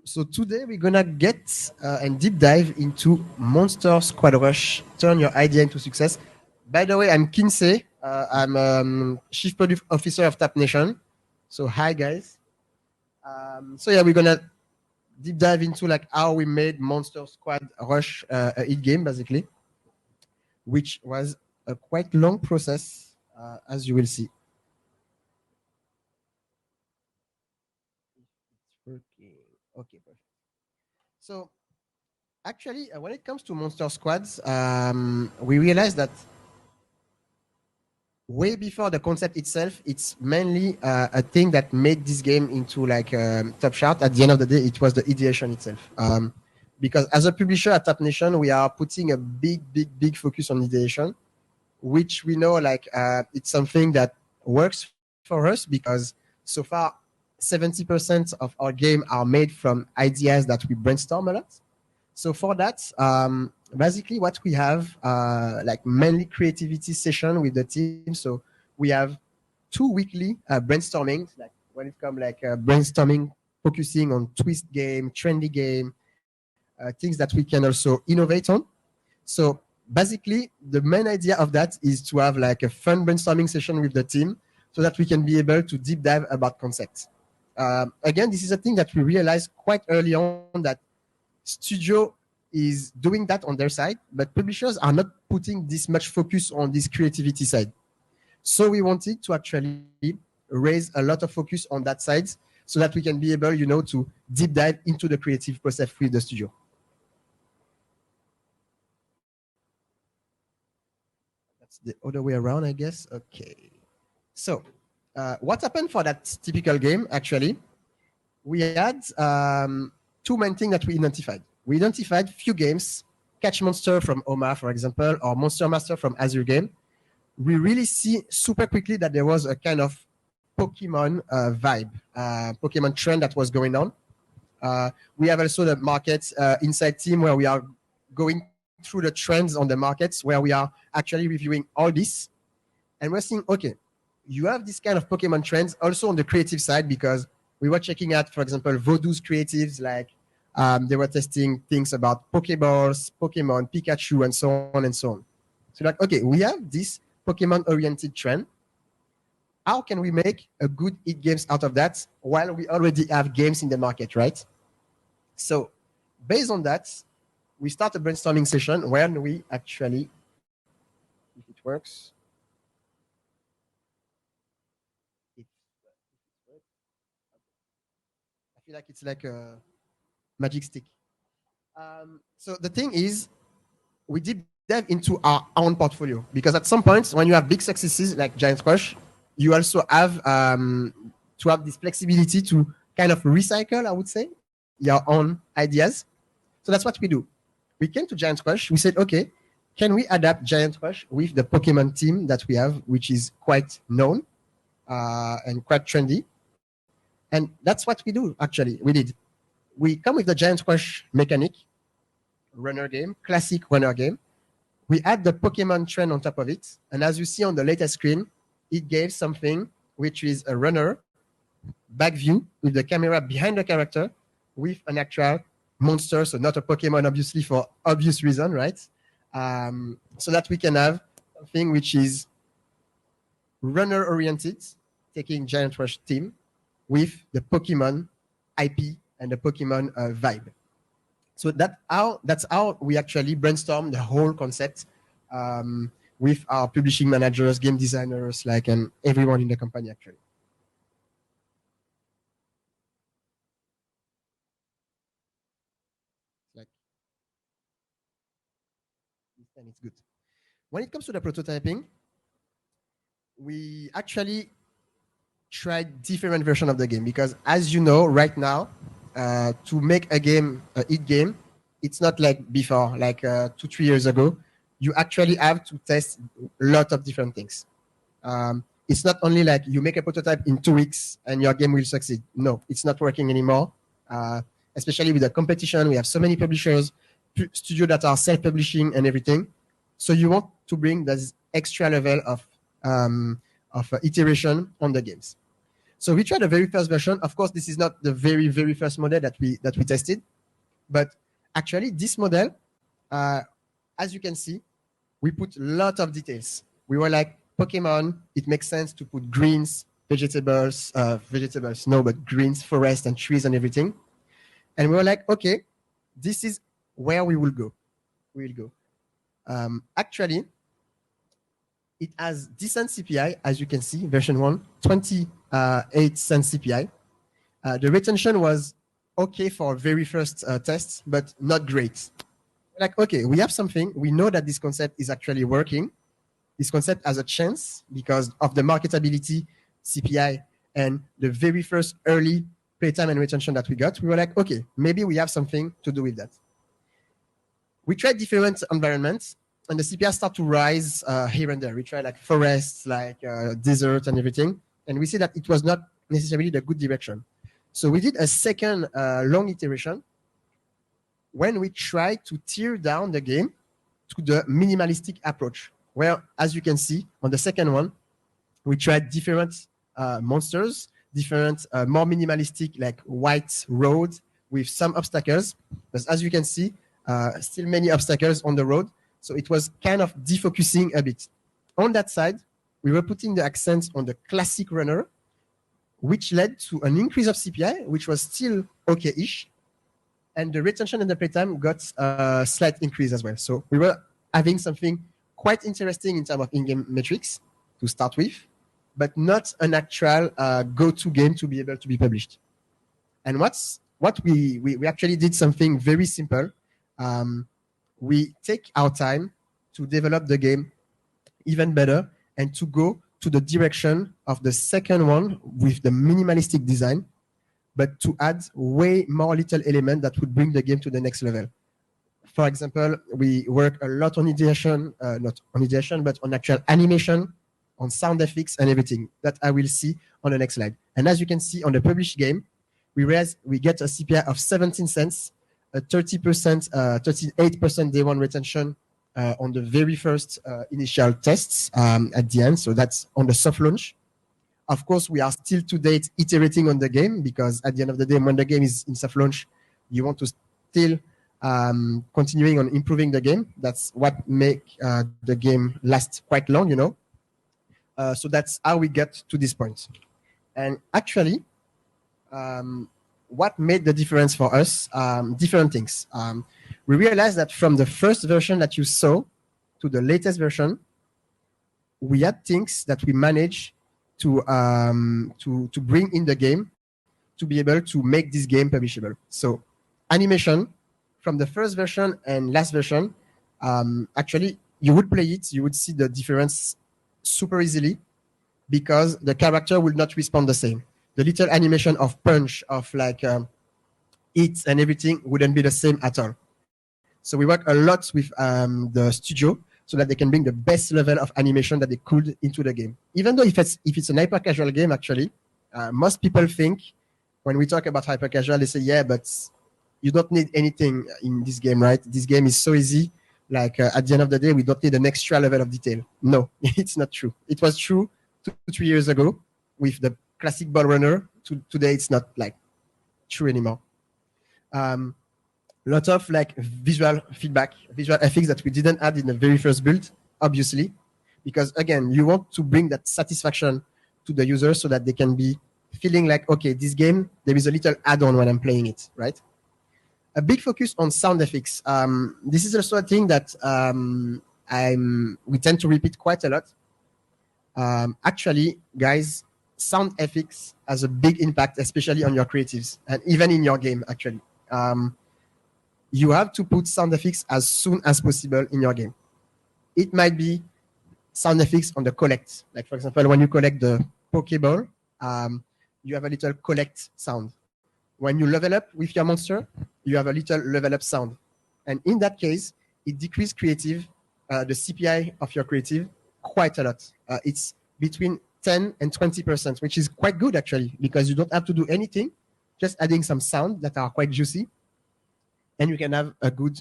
So today we're gonna get and deep dive into Monster Squad Rush. Turn your idea into success. By the way, I'm Kinsey. I'm Chief Product Officer of TapNation. So hi guys. So yeah, we're gonna deep dive into like how we made Monster Squad Rush a hit game basically, which was a quite long process, as you will see. Okay, okay, perfect. So actually, when it comes to Monster Squads, we realized that way before the concept itself, it's mainly a thing that made this game into like top chart. At the end of the day, it was the ideation itself. Because as a publisher at TapNation, we are putting a big focus on ideation, which we know like it's something that works for us because so far 70% of our game are made from ideas that we brainstorm a lot. So for that, basically what we have like mainly creativity session with the team. So we have 2 weekly brainstorming, like when it comes like brainstorming, focusing on twist game, trendy game, things that we can also innovate on. So basically, the main idea of that is to have like a fun brainstorming session with the team so that we can be able to deep dive about concepts. Again, this is a thing that we realized quite early on that studio is doing that on their side, but publishers are not putting this much focus on this creativity side. So we wanted to actually raise a lot of focus on that side so that we can be able, to deep dive into the creative process with the studio. That's the other way around, I guess. Okay. So what happened for that typical game, actually? We had two main things that we identified. We identified few games, Catch Monster from Oma, for example, or Monster Master from Azure Game. We really see super quickly that there was a kind of Pokemon vibe, Pokemon trend that was going on. We have also the market insight team where we are going through the trends on the markets, where we are actually reviewing all this. And we're seeing, okay, you have this kind of Pokemon trends also on the creative side because we were checking out, for example, Voodoo's creatives, like they were testing things about Pokeballs, Pokemon, Pikachu, and so on and so on. So like, okay, we have this Pokemon-oriented trend. How can we make a good hit games out of that while we already have games in the market, right? So based on that, we start a brainstorming session where we actually, if it works, I feel like it's like a magic stick. So the thing is, we deep dive into our own portfolio because at some point, when you have big successes like Giant Rush, you also have to have this flexibility to kind of recycle, I would say, your own ideas. So that's what we do. We came to Giant Rush. We said, okay, can we adapt Giant Rush with the Pokemon team that we have, which is quite known and quite trendy? And that's what we do, actually. We did. We come with the Giant Rush mechanic, runner game, classic runner game. We add the Pokemon trend on top of it. And as you see on the latest screen, it gave something which is a runner, back view with the camera behind the character with an actual monster. So not a Pokemon, obviously, for obvious reason, right? So that we can have something which is runner oriented, taking Giant Rush team with the Pokemon IP and the Pokemon vibe. So that's how we actually brainstorm the whole concept with our publishing managers, game designers, like, and everyone in the company actually. Like, and it's good. When it comes to the prototyping, we actually tried different version of the game because, as you know, right now, to make a game, a hit game, it's not like before, like 2-3 years ago. You actually have to test a lot of different things. It's not only like you make a prototype in 2 weeks and your game will succeed. No, it's not working anymore. Especially with the competition, we have so many publishers, studios that are self-publishing and everything. So you want to bring this extra level of iteration on the games. So we tried the very first version. Of course, this is not the very, very first model that we tested, but actually this model, as you can see, we put a lot of details. We were like, Pokemon, it makes sense to put greens, vegetables, no, but greens, forest and trees and everything. And we were like, okay, this is where we will go. We will go. Actually, it has decent CPI, as you can see, version 1, 28 cents CPI. The retention was okay for very first tests, but not great. Like, okay, we have something. We know that this concept is actually working. This concept has a chance because of the marketability, CPI, and the very first early playtime and retention that we got. We were like, okay, maybe we have something to do with that. We tried different environments, and the CPI start to rise here and there. We tried like forests, like desert and everything, and we see that it was not necessarily the good direction. So we did a second long iteration when we tried to tear down the game to the minimalistic approach, where, as you can see on the second one, we tried different monsters, different more minimalistic, like white road with some obstacles. But as you can see, still many obstacles on the road. So it was kind of defocusing a bit. On that side, we were putting the accent on the classic runner, which led to an increase of CPI, which was still okay-ish. And the retention and the playtime got a slight increase as well. So we were having something quite interesting in terms of in-game metrics to start with, but not an actual go-to game to be able to be published. And what we actually did something very simple. We take our time to develop the game even better and to go to the direction of the second one with the minimalistic design, but to add way more little element that would bring the game to the next level. For example, we work a lot on ideation, not on ideation, but on actual animation, on sound effects and everything that I will see on the next slide. And as you can see on the published game, we get a CPI of 17 cents, a 30%, 38% day one retention on the very first initial tests at the end. So that's on the soft launch. Of course, we are still to date iterating on the game because at the end of the day, when the game is in soft launch, you want to still continuing on improving the game. That's what make the game last quite long, you know. So that's how we get to this point. And actually, what made the difference for us? Different things. We realized that from the first version that you saw to the latest version, we had things that we managed to bring in the game to be able to make this game publishable. So animation from the first version and last version, actually you would play it, you would see the difference super easily because the character will not respond the same. The little animation of punch, of like hits and everything wouldn't be the same at all. So we work a lot with the studio so that they can bring the best level of animation that they could into the game. Even though if it's an hyper casual game, actually, most people think when we talk about hyper casual, they say, yeah, but you don't need anything in this game, right? This game is so easy. Like at the end of the day, we don't need an extra level of detail. No, it's not true. It was true 2-3 years ago with the classic ball runner. Today, it's not like true anymore. Lot of like visual feedback, visual effects that we didn't add in the very first build, obviously, because again, you want to bring that satisfaction to the user so that they can be feeling like, okay, this game, there is a little add-on when I'm playing it, right? A big focus on sound effects. This is also a thing that we tend to repeat quite a lot. Actually, guys, sound effects has a big impact, especially on your creatives and even in your game, actually. You have to put sound effects as soon as possible in your game. It might be sound effects on the collect. Like, for example, when you collect the Pokeball, you have a little collect sound. When you level up with your monster, you have a little level up sound. And in that case, it decreases creative, the CPI of your creative quite a lot. It's between 10 and 20%, which is quite good, actually, because you don't have to do anything, just adding some sound that are quite juicy. And you can have a good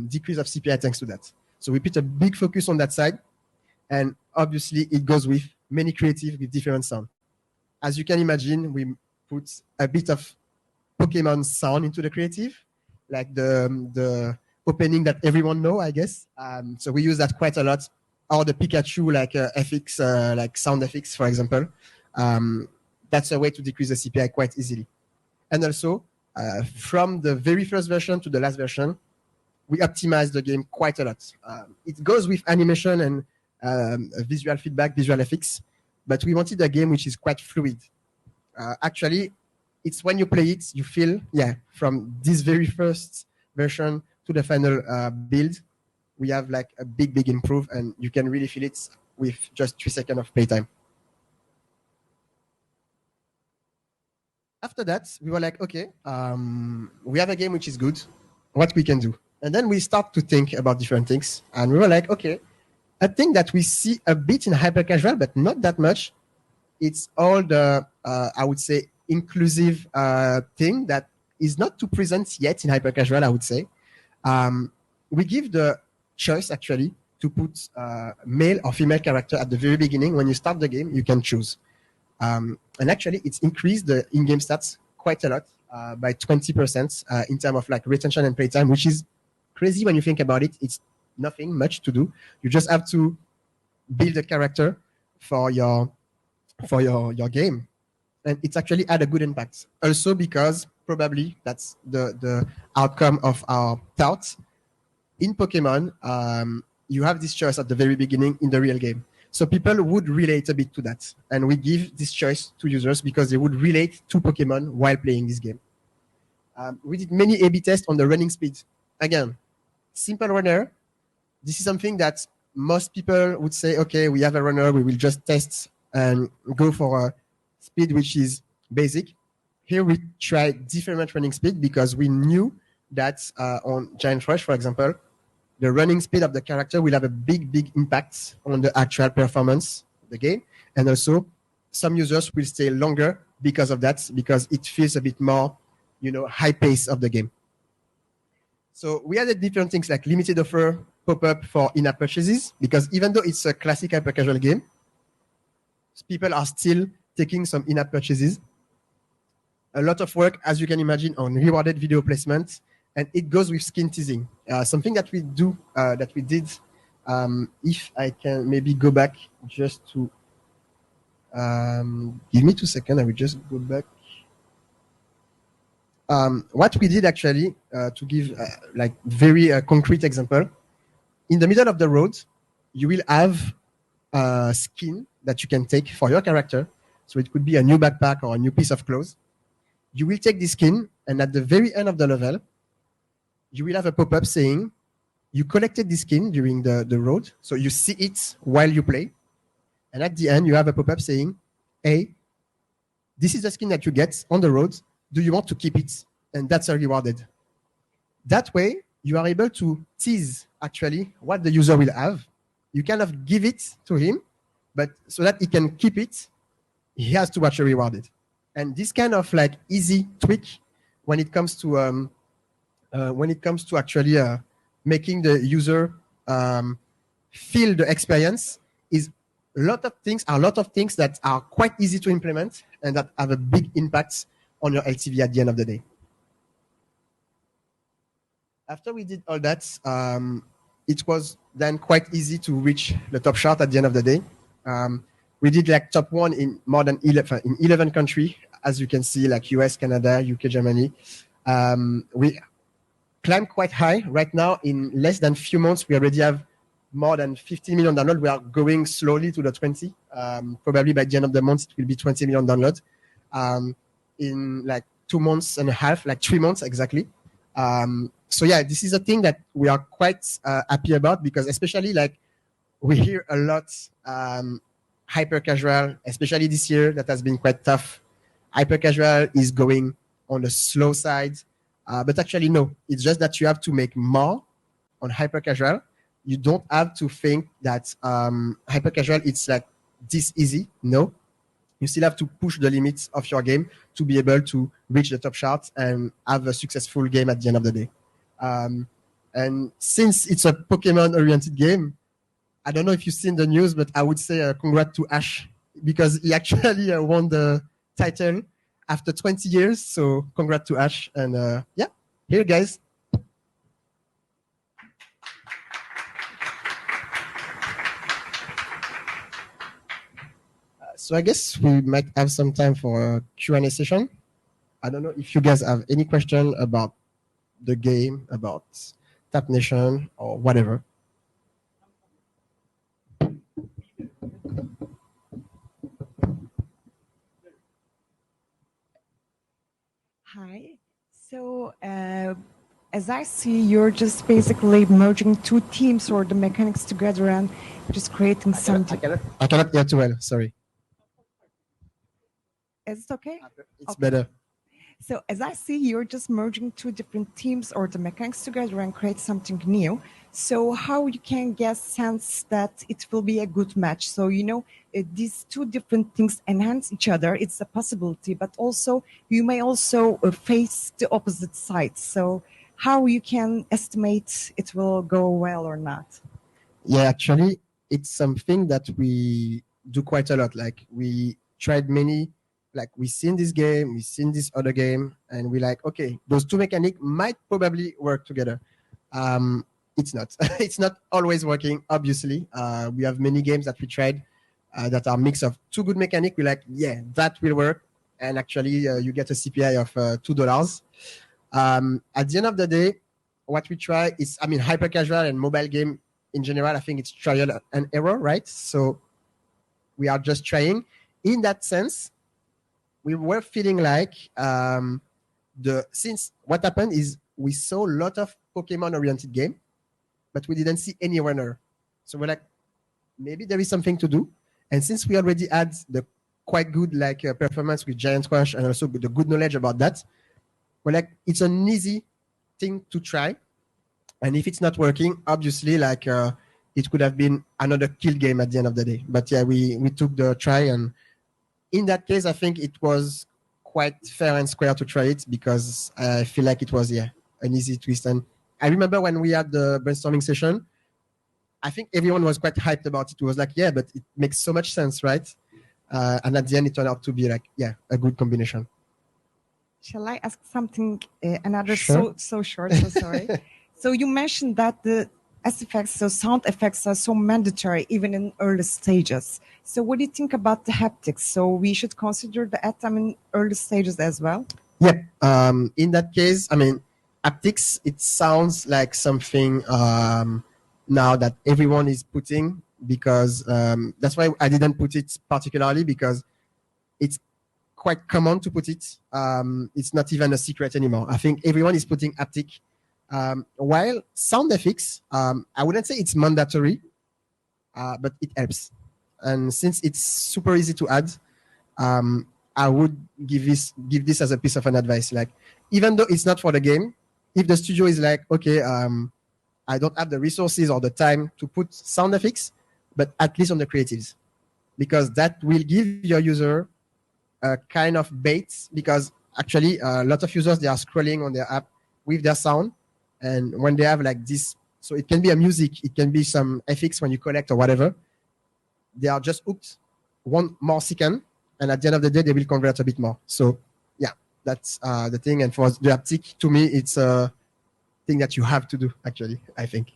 decrease of CPI thanks to that. So we put a big focus on that side. And obviously, it goes with many creative with different sound. as you can imagine, we put a bit of Pokemon sound into the creative, like the opening that everyone know, I guess. So we use that quite a lot. Or the Pikachu like FX, like sound effects, for example. That's a way to decrease the CPI quite easily. And also, from the very first version to the last version, we optimize the game quite a lot. It goes with animation and visual feedback, visual effects, but we wanted a game which is quite fluid. Actually, it's when you play it, you feel, from this very first version to the final build, we have like a big improve, and you can really feel it with just 3 seconds of playtime. After that, we were like, okay, we have a game which is good. What we can do? And then we start to think about different things, and we were like, okay, a thing that we see a bit in hyper casual, but not that much. It's all the, I would say, inclusive thing that is not too present yet in hyper casual, I would say. We give the choice actually to put male or female character at the very beginning. When you start the game, you can choose. And actually, it's increased the in-game stats quite a lot, by 20% in terms of like retention and playtime, which is crazy when you think about it. It's nothing much to do. You just have to build a character for your game, and it's actually had a good impact. Also because probably that's the outcome of our thoughts. In Pokemon, you have this choice at the very beginning in the real game. So people would relate a bit to that. And we give this choice to users because they would relate to Pokemon while playing this game. We did many A/B tests on the running speed. Again, simple runner. This is something that most people would say, okay, we have a runner, we will just test and go for a speed which is basic. Here we tried different running speed because we knew that on Giant Rush, for example, the running speed of the character will have a big impact on the actual performance of the game. And also, some users will stay longer because of that, because it feels a bit more, high pace of the game. So we added different things like limited offer pop-up for in-app purchases, because even though it's a classic hyper-casual game, people are still taking some in-app purchases. A lot of work, as you can imagine, on rewarded video placement, and it goes with skin teasing. Something that we did, if I can maybe go back just to, give me 2 seconds, I will just go back. What we did actually, to give like very concrete example, in the middle of the road, you will have a skin that you can take for your character. So it could be a new backpack or a new piece of clothes. You will take this skin, and at the very end of the level, you will have a pop-up saying you collected this skin during the road. So you see it while you play. And at the end, you have a pop-up saying, hey, this is the skin that you get on the road. Do you want to keep it? And that's rewarded. That way, you are able to tease actually what the user will have. You kind of give it to him, but so that he can keep it, he has to watch a rewarded. And this kind of like easy tweak when it comes to actually making the user feel the experience is a lot of things that are quite easy to implement and that have a big impact on your LTV at the end of the day. After we did all that, it was then quite easy to reach the top chart at the end of the day. We did like top 1 in more than 11 countries, as you can see, like US, Canada, UK, Germany. We climbed quite high. Right now, in less than few months, we already have more than 15 million downloads. We are going slowly to the 20. Probably by the end of the month, it will be 20 million downloads. In like 2 months and a half, like 3 months exactly. So yeah, this is a thing that we are quite happy about, because especially like we hear a lot hyper casual, especially this year, that has been quite tough. Hyper casual is going on the slow side, but actually no, it's just that you have to make more on hyper casual. You don't have to think that hyper casual it's like this easy. No, you still have to push the limits of your game to be able to reach the top charts and have a successful game at the end of the day. And since it's a Pokemon-oriented game, I don't know if you've seen the news, but I would say congrats to Ash. because he actually won the title after 20 years. So congrats to Ash. And yeah, here, guys. So I guess we might have some time for a Q&A session. I don't know if you guys have any question about the game, about TapNation or whatever. Hi. So, as I see, you're just basically merging two teams or the mechanics together and just creating something. I cannot hear too well. Sorry. Is it okay? It's better. So, as I see, you're just merging two different teams or the mechanics together and create something new. So, how you can get sense that it will be a good match? So, these two different things enhance each other. It's a possibility, but also you may also face the opposite side. So, how you can estimate it will go well or not? Yeah, actually, it's something that we do quite a lot. Like we tried many, like we seen this game, we seen this other game, and we like, okay, those two mechanics might probably work together. It's not. It's not always working. Obviously, we have many games that we tried that are mix of two good mechanics. We like, yeah, that will work, and actually, you get a CPI of $2. At the end of the day, what we try is, I mean, hyper casual and mobile game in general, I think it's trial and error, right? So we are just trying. In that sense, we were feeling like since what happened is we saw a lot of Pokemon-oriented game, but we didn't see any runner. So we're like, maybe there is something to do. And since we already had the quite good performance with Giant Squash and also the good knowledge about that, we're like, it's an easy thing to try. And if it's not working, obviously, it could have been another kill game at the end of the day. But yeah, we took the try, and in that case, I think it was quite fair and square to try it because I feel like it was an easy twist. And I remember when we had the brainstorming session, I think everyone was quite hyped about it. It was like, yeah, but it makes so much sense, right? And at the end, it turned out to be a good combination. Shall I ask something? Another Sure. so short. So sorry. So you mentioned that the effects, so sound effects are so mandatory even in early stages. So what do you think about the haptics? So we should consider the atom in early stages as well? Yep. In that case, I mean, haptics, it sounds like something now that everyone is putting because that's why I didn't put it particularly because it's quite common to put it. It's not even a secret anymore. I think everyone is putting haptic. While sound effects, I wouldn't say it's mandatory, but it helps. And since it's super easy to add, I would give this as a piece of an advice. Like, even though it's not for the game, if the studio is like, okay, I don't have the resources or the time to put sound effects, but at least on the creatives, because that will give your user a kind of bait. Because actually, a lot of users, they are scrolling on their app with their sound, and when they have like this, so it can be a music, it can be some effects when you collect or whatever, they are just hooked one more second, and at the end of the day, they will convert a bit more. So yeah, that's the thing. And for the haptic, to me, it's a thing that you have to do, actually, I think.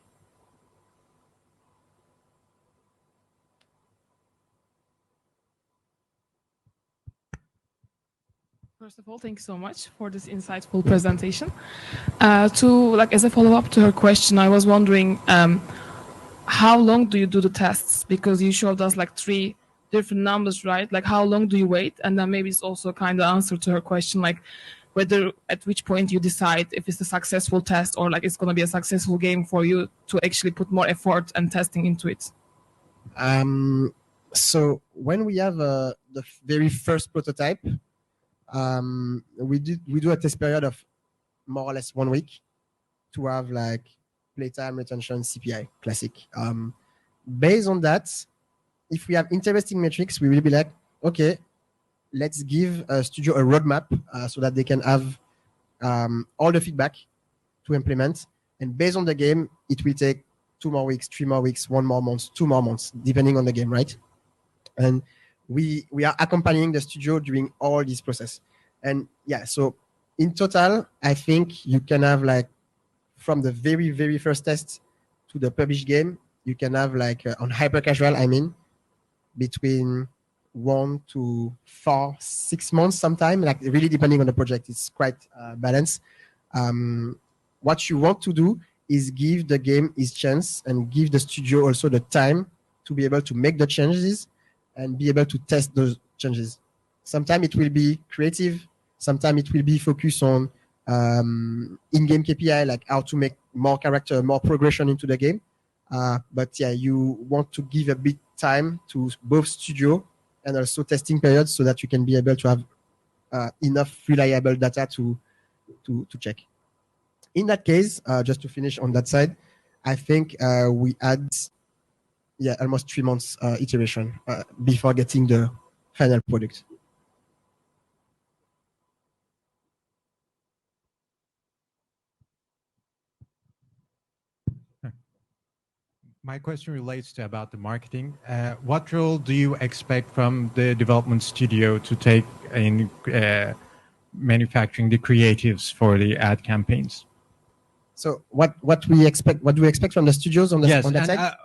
First of all, thank you so much for this insightful presentation. As a follow-up to her question, I was wondering, how long do you do the tests? Because you showed us like 3 different numbers, right? Like, how long do you wait? And then maybe it's also kind of answer to her question, like whether at which point you decide if it's a successful test or like it's going to be a successful game for you to actually put more effort and testing into it. So when we have the very first prototype, we do a test period of more or less 1 week to have like playtime, retention, CPI, classic. Based on that, if we have interesting metrics, we will be like, okay, let's give a studio a roadmap so that they can have all the feedback to implement. And based on the game, it will take 2 more weeks, 3 more weeks, 1 more month, 2 more months, depending on the game, right? And we are accompanying the studio during all this process. And yeah, so in total, I think you can have like from the very, very first test to the published game, you can have like on hyper casual, I mean, between 1 to 4, 6 months sometime, like really depending on the project. It's quite balanced. What you want to do is give the game its chance and give the studio also the time to be able to make the changes and be able to test those changes. Sometimes it will be creative. Sometimes it will be focused on in-game KPI, like how to make more character, more progression into the game. But yeah, you want to give a bit time to both studio and also testing periods so that you can be able to have enough reliable data to check. In that case, just to finish on that side, I think we had almost 3 months iteration before getting the final product. My question relates to about the marketing. What role do you expect from the development studio to take in manufacturing the creatives for the ad campaigns? So what we expect? What do we expect from the studios on that side?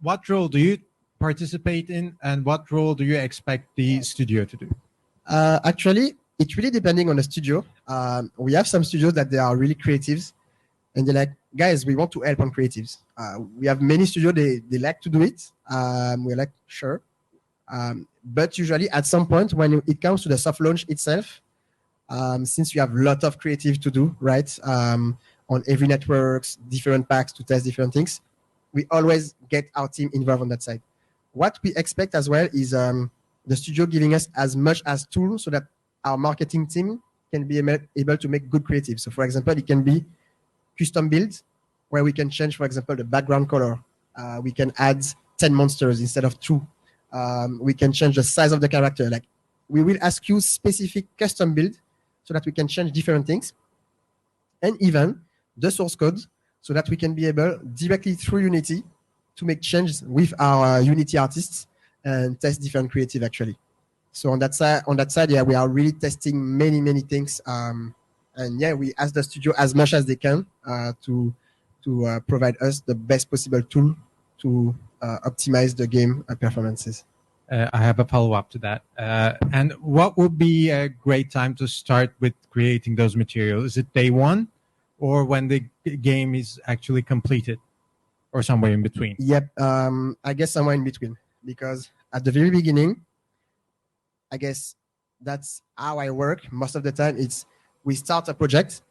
What role do you participate in, and what role do you expect the studio to do? Actually, it's really depending on the studio. We have some studios that they are really creatives, and they're like, guys, we want to help on creatives. We have many studios, they like to do it. We're like, sure. But usually at some point when it comes to the soft launch itself, since you have a lot of creative to do, right? On every networks, different packs to test different things, we always get our team involved on that side. What we expect as well is the studio giving us as much as tools so that our marketing team can be able to make good creative. So for example, it can be custom builds where we can change, for example, the background color. We can add 10 monsters instead of 2. We can change the size of the character. Like, we will ask you specific custom build so that we can change different things, and even the source code so that we can be able directly through Unity to make changes with our Unity artists and test different creative actually. So on that side, yeah, we are really testing many things. And yeah, we ask the studio as much as they can to provide us the best possible tool to optimize the game performances. I have a follow-up to that. And what would be a great time to start with creating those materials? Is it day one, or when the game is actually completed, or somewhere in between? Yep, I guess somewhere in between, because at the very beginning, I guess that's how I work most of the time. It's we start a project.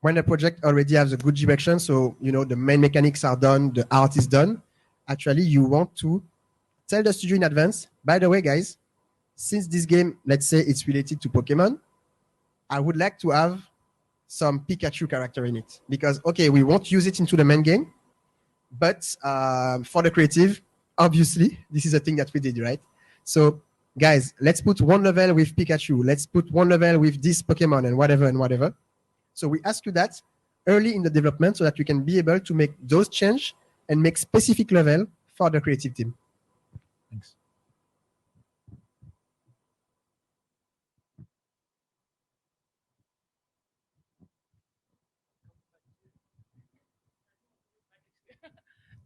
When the project already has a good direction, so the main mechanics are done, the art is done. Actually, you want to tell the studio in advance, by the way, guys, since this game, let's say it's related to Pokemon, I would like to have some Pikachu character in it. Because, okay, we won't use it into the main game, but for the creative, obviously, this is a thing that we did, right? So, guys, let's put one level with Pikachu. Let's put one level with this Pokemon and whatever. So we ask you that early in the development so that you can be able to make those changes and make specific level for the creative team. Thanks.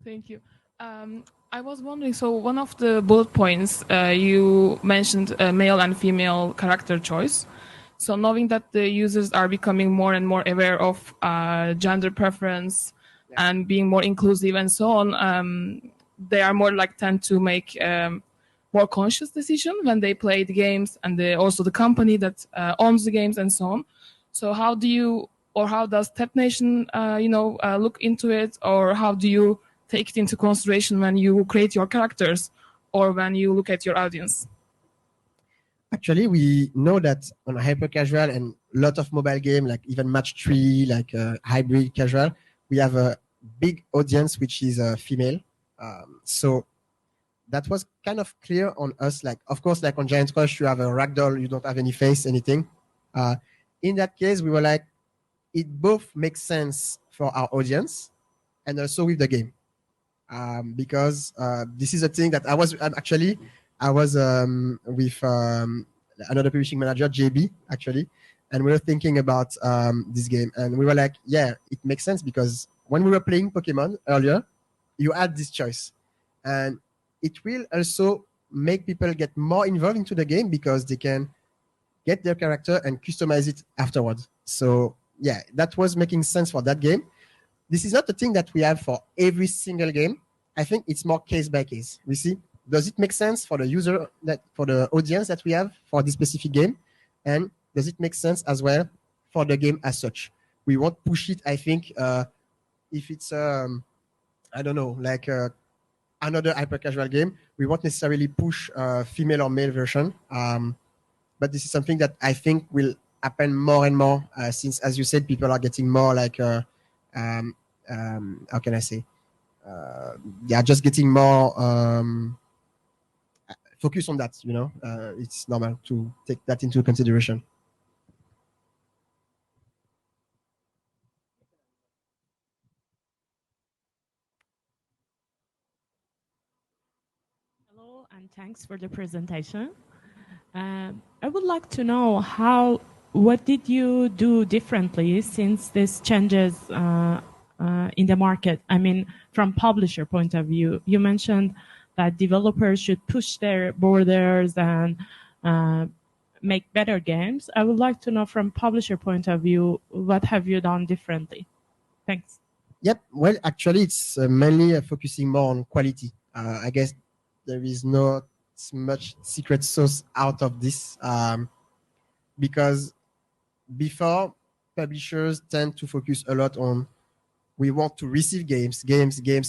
Thank you. I was wondering, so one of the bullet points you mentioned male and female character choice. So knowing that the users are becoming more and more aware of gender preference and being more inclusive and so on, they are more tend to make more conscious decision when they play the games, and also the company that owns the games and so on. So how does TapNation look into it, or how do you take it into consideration when you create your characters or when you look at your audience? Actually, we know that on a hyper casual and a lot of mobile game, like even match 3, like hybrid casual, we have a big audience which is female. So that was kind of clear on us. Like, of course, like on Giant Crush, you have a ragdoll, you don't have any face, anything. In that case, we were like, it both makes sense for our audience and also with the game. Because this is a thing that I'm actually I was with another publishing manager, JB, actually, and we were thinking about this game, and we were like, yeah, it makes sense because when we were playing Pokemon earlier, you had this choice, and it will also make people get more involved into the game because they can get their character and customize it afterwards. So yeah, that was making sense for that game. This is not a thing that we have for every single game. I think it's more case by case. We see, does it make sense for the user, that for the audience that we have for this specific game, and does it make sense as well for the game as such? We won't push it. I think if it's I don't know, like another hyper casual game, we won't necessarily push female or male version. But this is something that I think will happen more and more since, as you said, people are getting more like how can I say? They are just getting more focused on that. You know, it's normal to take that into consideration. Hello, and thanks for the presentation. I would like to know what did you do differently since this changes in the market? I mean, from publisher point of view, you mentioned that developers should push their borders and make better games. I would like to know from publisher point of view, what have you done differently? Thanks. Yep. Well, actually, it's mainly focusing more on quality. I guess there is not much secret sauce out of this because before, publishers tend to focus a lot on, we want to receive games,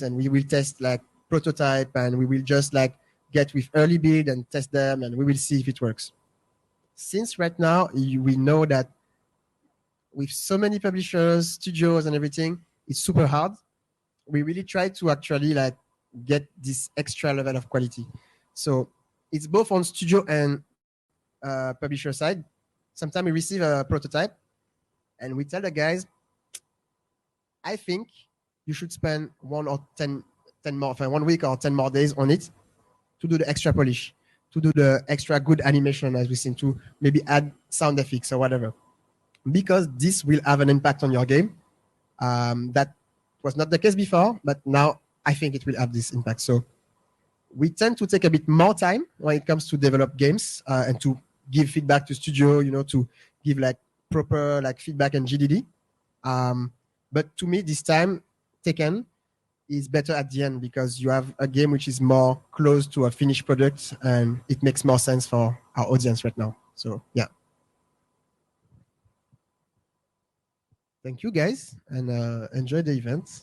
and we will test like prototype, and we will just like get with early build and test them, and we will see if it works. Since right now we know that with so many publishers, studios, and everything, it's super hard. We really try to actually like get this extra level of quality. So it's both on studio and publisher side. Sometimes we receive a prototype and we tell the guys, I think you should spend 10 more, 1 week or 10 more days on it to do the extra polish, to do the extra good animation, as we seem to maybe add sound effects or whatever, because this will have an impact on your game. That was not the case before, but now I think it will have this impact. So we tend to take a bit more time when it comes to develop games and to give feedback to studio, to give like proper like feedback and GDD. But to me, this time, Tekken is better at the end because you have a game which is more close to a finished product, and it makes more sense for our audience right now. So yeah. Thank you guys, and enjoy the event.